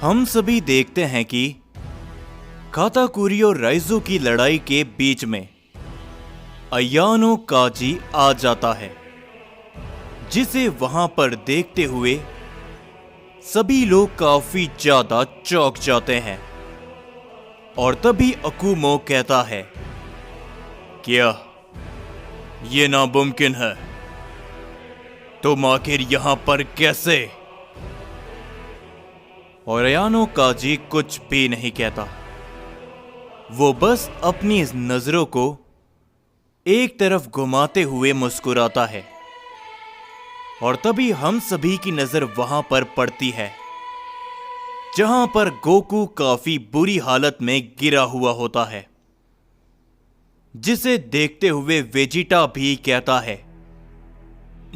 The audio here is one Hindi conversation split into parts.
हम सभी देखते हैं कि काताकुरी और राइजो की लड़ाई के बीच में अयानो काजी आ जाता है, जिसे वहां पर देखते हुए सभी लोग काफी ज्यादा चौंक जाते हैं। और तभी अकुमो कहता है, क्या ये नामुमकिन है? तुम आखिर यहां पर कैसे? और अयानो काजी कुछ भी नहीं कहता। वो बस अपनी इस नजरों को एक तरफ घुमाते हुए मुस्कुराता है। और तभी हम सभी की नजर वहां पर पड़ती है जहां पर गोकू काफी बुरी हालत में गिरा हुआ होता है, जिसे देखते हुए वेजिटा भी कहता है,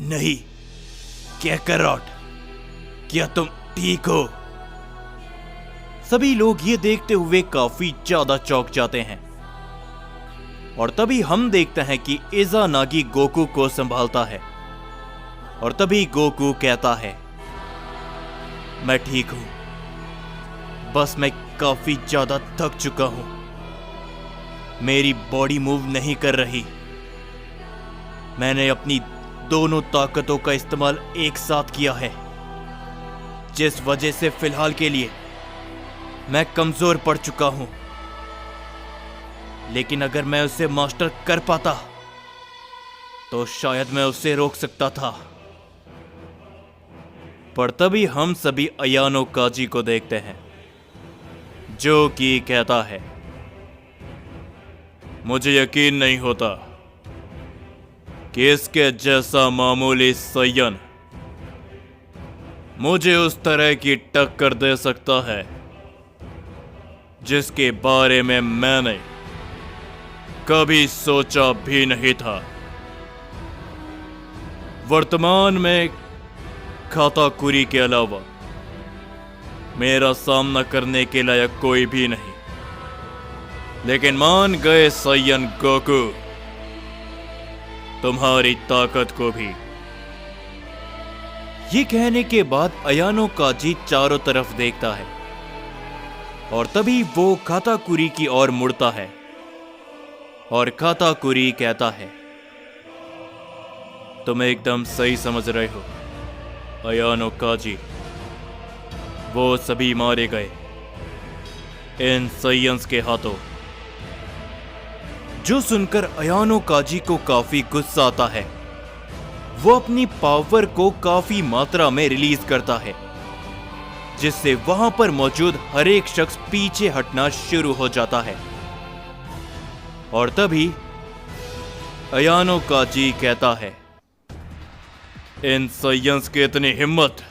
नहीं कैकरॉट, क्या तुम ठीक हो? सभी लोग ये देखते हुए काफी ज्यादा चौंक जाते हैं। और तभी हम देखते हैं कि इज़ानागी गोकू को संभालता है। और तभी गोकू कहता है, मैं ठीक हूं, बस मैं काफी ज्यादा थक चुका हूं, मेरी बॉडी मूव नहीं कर रही। मैंने अपनी दोनों ताकतों का इस्तेमाल एक साथ किया है, जिस वजह से फिलहाल के लिए मैं कमजोर पड़ चुका हूं। लेकिन अगर मैं उसे मास्टर कर पाता तो शायद मैं उसे रोक सकता था। पर तभी हम सभी अयानो काजी को देखते हैं, जो कि कहता है, मुझे यकीन नहीं होता कि इसके जैसा मामूली सय्यन मुझे उस तरह की टक्कर दे सकता है जिसके बारे में मैंने कभी सोचा भी नहीं था। वर्तमान में काताकुरी के अलावा मेरा सामना करने के लायक कोई भी नहीं। लेकिन मान गए सय्यन गोकू, तुम्हारी ताकत को भी। ये कहने के बाद अयानो काजी चारों तरफ देखता है और तभी वो काताकुरी की ओर मुड़ता है। और काताकुरी कहता है, तुम एकदम सही समझ रहे हो अयानो काजी, वो सभी मारे गए इन सय्यन्स के हाथों। जो सुनकर अयानो काजी को काफी गुस्सा आता है। वो अपनी पावर को काफी मात्रा में रिलीज करता है, जिससे वहां पर मौजूद हर एक शख्स पीछे हटना शुरू हो जाता है। और तभी अयानो काजी कहता है, इन सय्यन्स की इतनी हिम्मत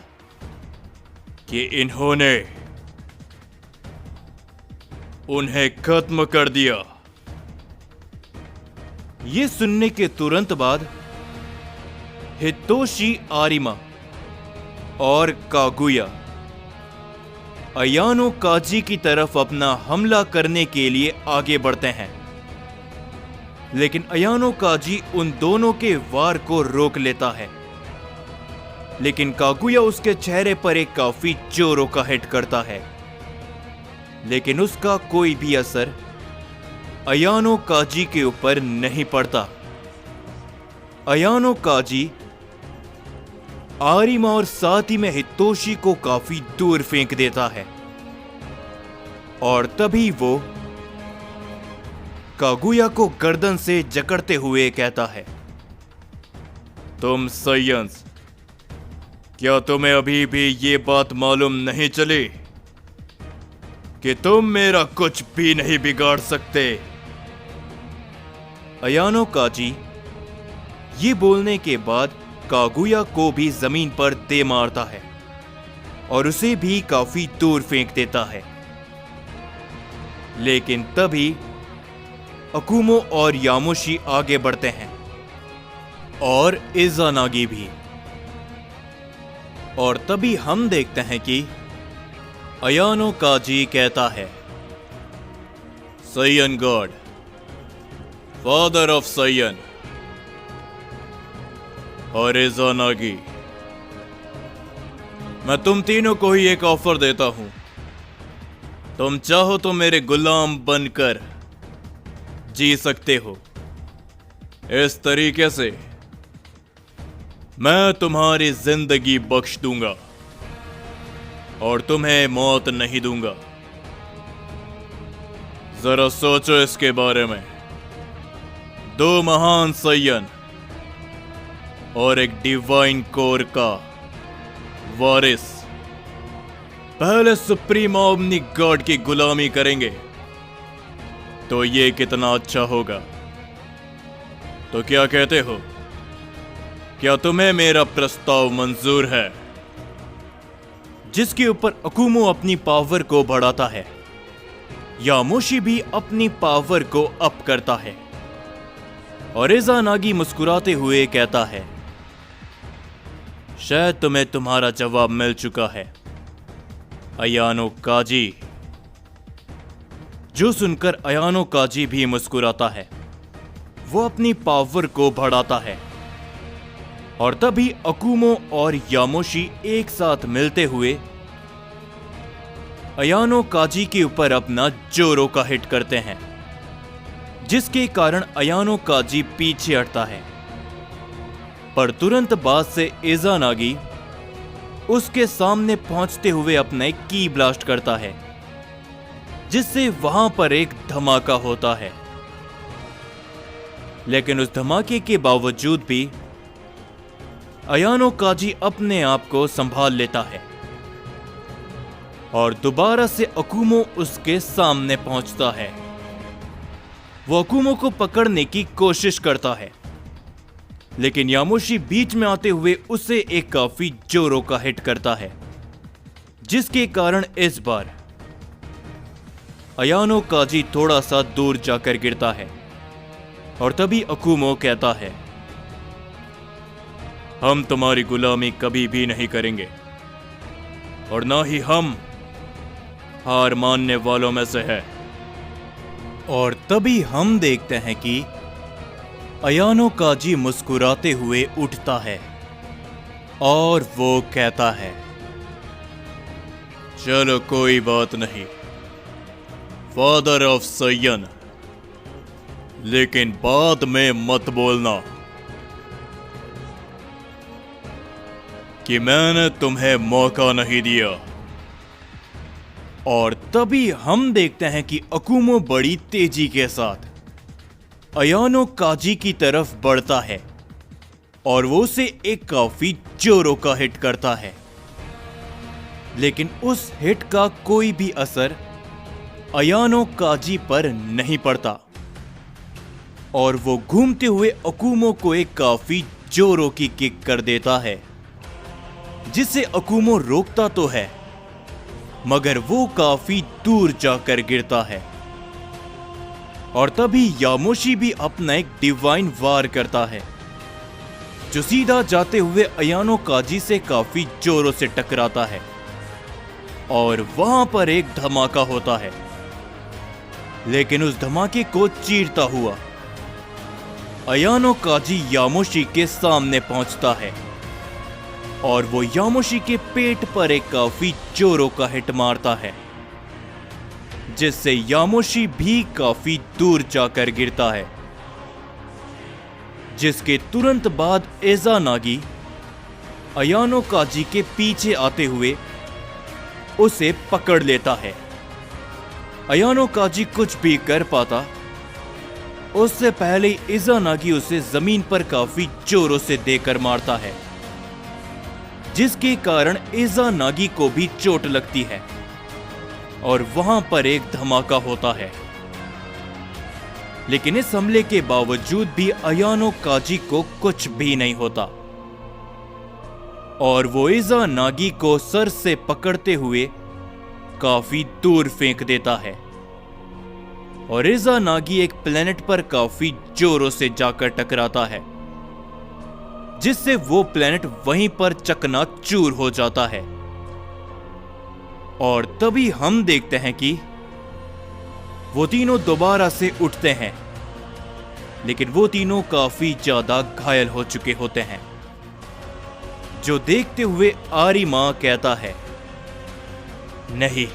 कि इन्होंने उन्हें खत्म कर दिया। ये सुनने के तुरंत बाद हितोशी आरिमा और कागुया अयानो काजी की तरफ अपना हमला करने के लिए आगे बढ़ते हैं। लेकिन अयानो काजी उन दोनों के वार को रोक लेता है। लेकिन कागुया उसके चेहरे पर एक काफी जोरों का हिट करता है, लेकिन उसका कोई भी असर अयानो काजी के ऊपर नहीं पड़ता। अयानो काजी आरिमा और साथ ही में हितोशी को काफी दूर फेंक देता है। और तभी वो कागुया को गर्दन से जकड़ते हुए कहता है, तुम सय्यन्स, क्या तुम्हें अभी भी ये बात मालूम नहीं चली कि तुम मेरा कुछ भी नहीं बिगाड़ सकते? अयानो काजी ये बोलने के बाद कागुया को भी जमीन पर दे मारता है और उसे भी काफी दूर फेंक देता है। लेकिन तभी अकुमो और यामुशी आगे बढ़ते हैं और इज़ानागी भी। और तभी हम देखते हैं कि अयानो काजी कहता है, सय्यन गॉड, फादर ऑफ सय्यन और इज़ानागी, मैं तुम तीनों को ही एक ऑफर देता हूं तुम चाहो तो मेरे गुलाम बनकर जी सकते हो। इस तरीके से मैं तुम्हारी जिंदगी बख्श दूंगा और तुम्हें मौत नहीं दूंगा। जरा सोचो इसके बारे में। दो महान सय्यन और एक डिवाइन कोर का वारिस पहले सुप्रीम ओमनी गॉड की गुलामी करेंगे तो ये कितना अच्छा होगा। तो क्या कहते हो? क्या तुम्हें मेरा प्रस्ताव मंजूर है? जिसके ऊपर अकुमो अपनी पावर को बढ़ाता है, यामोशी भी अपनी पावर को अप करता है और इज़ानागी मुस्कुराते हुए कहता है, शायद तुम्हें तुम्हारा जवाब मिल चुका है अयानो काजी। जो सुनकर अयानो काजी भी मुस्कुराता है। वो अपनी पावर को बढ़ाता है और तभी अकुमो और यामोशी एक साथ मिलते हुए अयानो काजी के ऊपर अपना जोरो का हिट करते हैं, जिसके कारण अयानो काजी पीछे हटता है। पर तुरंत बाद से इज़ानागी उसके सामने पहुंचते हुए अपना एक की ब्लास्ट करता है, जिससे वहां पर एक धमाका होता है। लेकिन उस धमाके के बावजूद भी अयानो काजी अपने आप को संभाल लेता है और दोबारा से अकुमो उसके सामने पहुंचता है। वो अकुमो को पकड़ने की कोशिश करता है, लेकिन यामोशी बीच में आते हुए उसे एक काफी जोरों का हिट करता है, जिसके कारण इस बार अयानो काजी थोड़ा सा दूर जाकर गिरता है। और तभी अकुमो कहता है, हम तुम्हारी गुलामी कभी भी नहीं करेंगे और ना ही हम हार मानने वालों में से है। और तभी हम देखते हैं कि अयानो काजी मुस्कुराते हुए उठता है और वो कहता है, चलो कोई बात नहीं फादर ऑफ सय्यन, लेकिन बाद में मत बोलना कि मैंने तुम्हें मौका नहीं दिया। और तभी हम देखते हैं कि अकुमो बड़ी तेजी के साथ अयानो काजी की तरफ बढ़ता है और वो उसे एक काफी जोरों का हिट करता है, लेकिन उस हिट का कोई भी असर अयानो काजी पर नहीं पड़ता और वो घूमते हुए अकुमो को एक काफी जोरों की किक कर देता है, जिसे अकुमो रोकता तो है मगर वो काफी दूर जाकर गिरता है। और तभी यामोशी भी अपना एक डिवाइन वार करता है, जो सीधा जाते हुए अयानो काजी से काफी जोरों से टकराता है और वहां पर एक धमाका होता है। लेकिन उस धमाके को चीरता हुआ अयानो काजी यामोशी के सामने पहुंचता है और वो यामोशी के पेट पर एक काफी जोरों का हिट मारता है, जिससे यामोशी भी काफी दूर जाकर गिरता है। जिसके तुरंत बाद इज़ानागी अयानो काजी के पीछे आते हुए उसे पकड़ लेता है। अयानो काजी कुछ भी कर पाता उससे पहले इज़ानागी उसे जमीन पर काफी जोरों से देकर मारता है, जिसके कारण इज़ानागी को भी चोट लगती है और वहां पर एक धमाका होता है। लेकिन इस हमले के बावजूद भी अयानो काजी को कुछ भी नहीं होता और वो इज़ानागी को सर से पकड़ते हुए काफी दूर फेंक देता है और इज़ानागी एक प्लेनेट पर काफी जोरों से जाकर टकराता है, जिससे वो प्लेनेट वहीं पर चकनाचूर हो जाता है। और तभी हम देखते हैं कि वो तीनों दोबारा से उठते हैं, लेकिन वो तीनों काफी ज्यादा घायल हो चुके होते हैं। जो देखते हुए आरिमा कहता है, नहीं,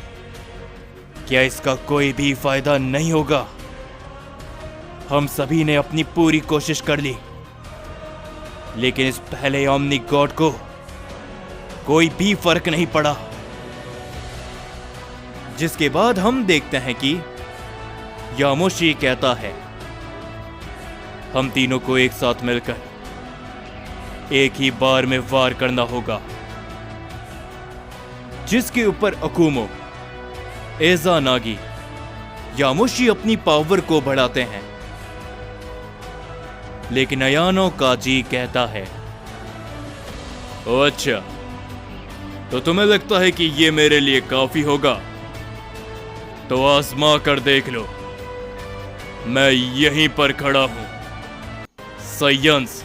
क्या इसका कोई भी फायदा नहीं होगा? हम सभी ने अपनी पूरी कोशिश कर ली, लेकिन इस पहले ओमनी गॉड को कोई भी फर्क नहीं पड़ा। जिसके बाद हम देखते हैं कि यामोशी कहता है, हम तीनों को एक साथ मिलकर एक ही बार में वार करना होगा। जिसके ऊपर अकुमो, एज़ानागी, यामोशी अपनी पावर को बढ़ाते हैं, लेकिन अयानो काजी कहता है, ओह अच्छा, तो तुम्हें लगता है कि ये मेरे लिए काफी होगा? तो आजमा कर देख लो, मैं यहीं पर खड़ा हूं, साइंस।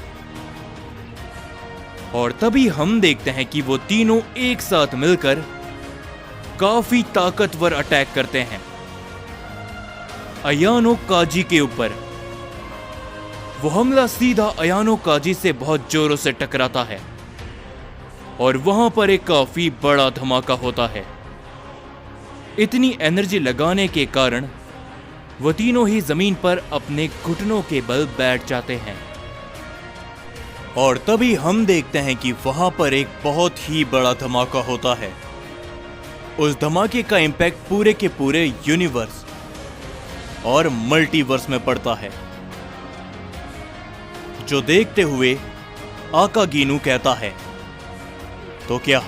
और तभी हम देखते हैं कि वो तीनों एक साथ मिलकर काफी ताकतवर अटैक करते हैं अयानो काजी के ऊपर। वो हमला सीधा अयानो काजी से बहुत जोरों से टकराता है और वहां पर एक काफी बड़ा धमाका होता है। इतनी एनर्जी लगाने के कारण वो तीनों ही जमीन पर अपने घुटनों के बल बैठ जाते हैं। और तभी हम देखते हैं कि वहां पर एक बहुत ही बड़ा धमाका होता है। उस धमाके का इंपैक्ट पूरे के पूरे यूनिवर्स और मल्टीवर्स में पड़ता है, जो देखते हुए आकागिनु कहता है, तो क्या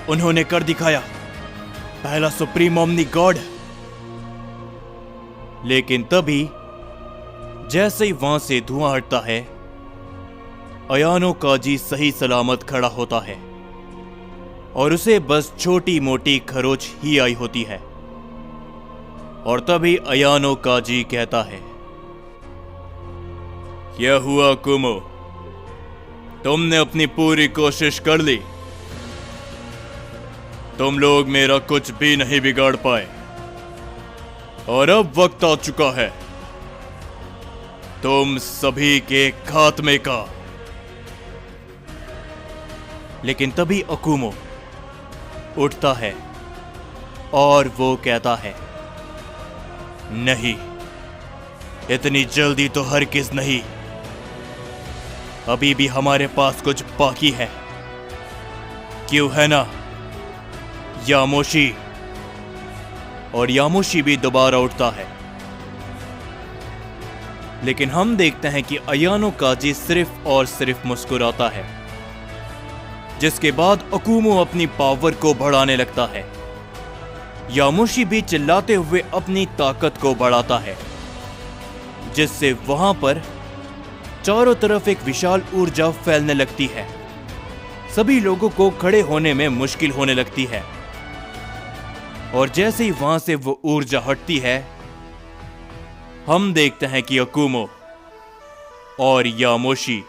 उन्होंने कर दिखाया, पहला सुप्रीम ओमनी गॉड। लेकिन तभी जैसे ही वहां से धुआं हटता है, अयानो काजी सही सलामत खड़ा होता है और उसे बस छोटी मोटी खरोच ही आई होती है। और तभी अयानो काजी कहता है, क्या हुआ कुमो, तुमने अपनी पूरी कोशिश कर ली, तुम लोग मेरा कुछ भी नहीं बिगाड़ पाए, और अब वक्त आ चुका है तुम सभी के खात्मे का। लेकिन तभी अकुमो उठता है और वो कहता है, नहीं, इतनी जल्दी तो हरगिज़ नहीं, अभी भी हमारे पास कुछ बाकी है, क्यों है ना यामोशी? और यामोशी भी दोबारा उठता है। लेकिन हम देखते हैं कि अयानो काजी सिर्फ और सिर्फ मुस्कुराता है, जिसके बाद अकुमो अपनी पावर को बढ़ाने लगता है। यामोशी भी चिल्लाते हुए अपनी ताकत को बढ़ाता है, जिससे वहां पर चारों तरफ एक विशाल ऊर्जा फैलने लगती है। सभी लोगों को खड़े होने में मुश्किल होने लगती है। और जैसे ही वहां से वो ऊर्जा हटती है, हम देखते हैं कि अकुमो और यामोशी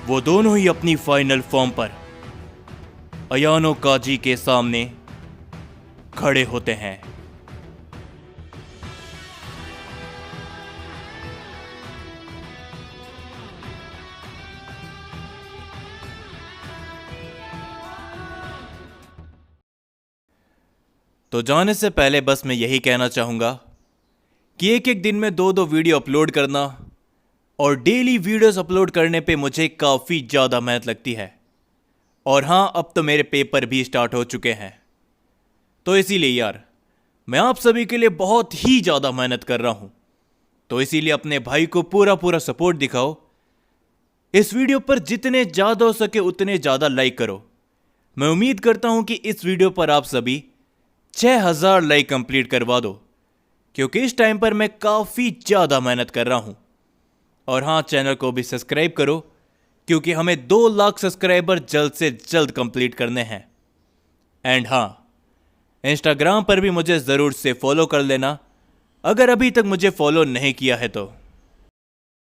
वो दोनों ही अपनी फाइनल फॉर्म पर अयानो काजी के सामने खड़े होते हैं। तो जाने से पहले बस मैं यही कहना चाहूंगा कि एक एक दिन में 2-2 वीडियो अपलोड करना और डेली वीडियोस अपलोड करने पे मुझे काफ़ी ज़्यादा मेहनत लगती है। और हाँ, अब तो मेरे पेपर भी स्टार्ट हो चुके हैं, तो इसीलिए यार मैं आप सभी के लिए बहुत ही ज़्यादा मेहनत कर रहा हूँ। तो इसीलिए अपने भाई को पूरा पूरा सपोर्ट दिखाओ। इस वीडियो पर जितने ज़्यादा हो सके उतने ज़्यादा लाइक करो। मैं उम्मीद करता हूँ कि इस वीडियो पर आप सभी 6000 लाइक कंप्लीट करवा दो, क्योंकि इस टाइम पर मैं काफ़ी ज़्यादा मेहनत कर रहा हूँ। और हाँ, चैनल को भी सब्सक्राइब करो, क्योंकि हमें 2 लाख सब्सक्राइबर जल्द से जल्द कंप्लीट करने हैं। एंड हाँ, इंस्टाग्राम पर भी मुझे ज़रूर से फॉलो कर लेना, अगर अभी तक मुझे फॉलो नहीं किया है तो।